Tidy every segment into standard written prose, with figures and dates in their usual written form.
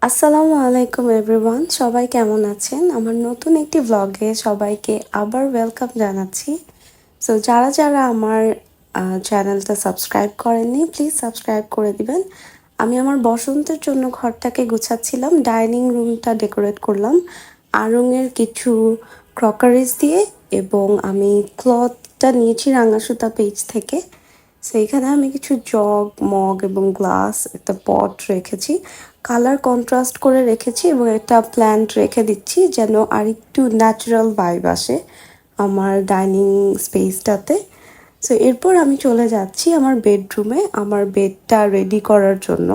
আসসালামু আলাইকুম এভরিওয়ান, সবাই কেমন আছেন? আমার নতুন একটি ব্লগে সবাইকে আবার ওয়েলকাম জানাচ্ছি। সো যারা যারা আমার চ্যানেলটা সাবস্ক্রাইব করেননি, প্লিজ সাবস্ক্রাইব করে দিবেন। আমি আমার বসন্তের জন্য ঘরটাকে গুছাচ্ছিলাম, ডাইনিং রুমটা ডেকোরেট করলাম আড়ংয়ের কিছু ক্রকারিজ দিয়ে, এবং আমি ক্লথটা নিয়েছি রাঙা সুতা পেজ থেকে। সো এখানে আমি কিছু জগ, মগ এবং গ্লাস, একটা পট রেখেছি, কালার কন্ট্রাস্ট করে রেখেছি এবং একটা প্ল্যান্ট রেখে দিচ্ছি যেন আরেকটু ন্যাচারাল ভাইব আসে আমার ডাইনিং স্পেসটাতে। সো এরপর আমি চলে যাচ্ছি আমার বেডরুমে আমার বেডটা রেডি করার জন্য।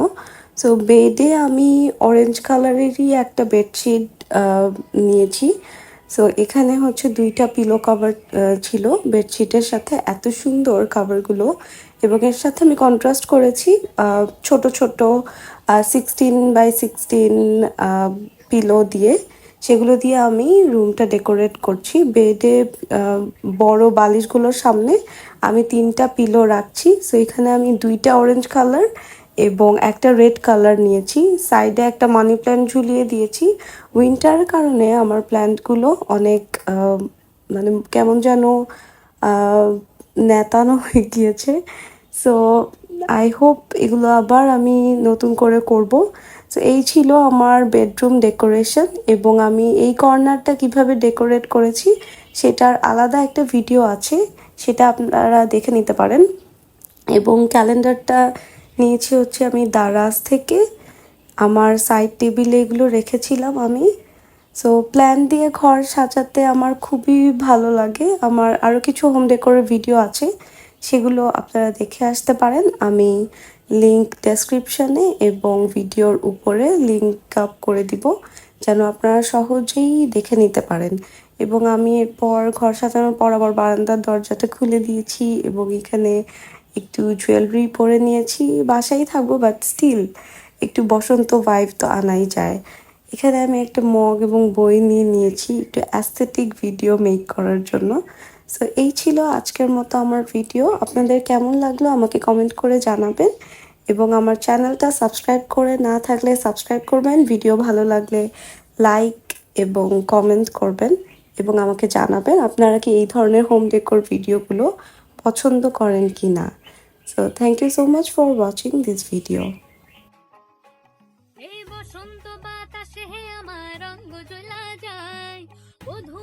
সো বেডে আমি অরেঞ্জ কালারেরই একটা বেডশিট নিয়েছি। সো এখানে হচ্ছে 2টা পিলো কভার ছিল বেডশিটের সাথে, এত সুন্দর কাভারগুলো। এবং এর সাথে আমি কন্ট্রাস্ট করেছি ছোট ছোট 16x16 পিলো দিয়ে, সেগুলো দিয়ে আমি রুমটা ডেকোরেট করছি। বেডে বড় বালিশগুলোর সামনে আমি 3টা পিলো রাখছি। সো এখানে আমি 2টা অরেঞ্জ কালার এবং একটা রেড কালার নিয়েছি। সাইডে একটা মানি প্ল্যান্ট ঝুলিয়ে দিয়েছি। উইন্টারের কারণে আমার প্ল্যান্টগুলো অনেক মানে কেমন যেন নেতানো হয়ে গিয়েছে। সো আই হোপ এগুলো আবার আমি নতুন করে করব। সো এই ছিল আমার বেডরুম ডেকোরেশন, এবং আমি এই কর্নারটা কিভাবে ডেকোরেট করেছি সেটার আলাদা একটা ভিডিও আছে, সেটা আপনারা দেখে নিতে পারেন। এবং ক্যালেন্ডারটা নিয়েছি হচ্ছে আমি দারাজ থেকে, আমার সাইড টেবিলে এগুলো রেখেছিলাম আমি। সো প্ল্যান দিয়ে ঘর সাজাতে আমার খুবই ভালো লাগে। আমার আরও কিছু হোম ডেকোরের ভিডিও আছে, সেগুলো আপনারা দেখে আসতে পারেন। আমি লিংক ডেসক্রিপশনে এবং ভিডিওর উপরে লিংক আপ করে দিব যেন আপনারা সহজেই দেখে নিতে পারেন। এবং আমি এরপর ঘর সাজানোর পর আবার বারান্দার দরজাটা খুলে দিয়েছি এবং এখানে একটু জুয়েলারি পরে নিয়েছি। বাসায় থাকবো বাট স্টিল একটু বসন্ত ভাইব তো আনাই যায়। এখানে আমি একটা মগ এবং বই নিয়ে নিয়েছি একটু অ্যাস্থেটিক ভিডিও মেক করার জন্য। সো এই ছিল আজকের মতো আমার ভিডিও। আপনাদের কেমন লাগলো আমাকে কমেন্ট করে জানাবেন, এবং আমার চ্যানেলটা সাবস্ক্রাইব করে না থাকলে সাবস্ক্রাইব করবেন। ভিডিও ভালো লাগলে লাইক এবং কমেন্ট করবেন, এবং আমাকে জানাবেন আপনারা কি এই ধরনের হোম ডেকোর ভিডিওগুলো পছন্দ করেন কি না। So thank you so much for watching this video. এই বসন্ত বাতাসে আমার রঙ জ্বলা যায় বধূ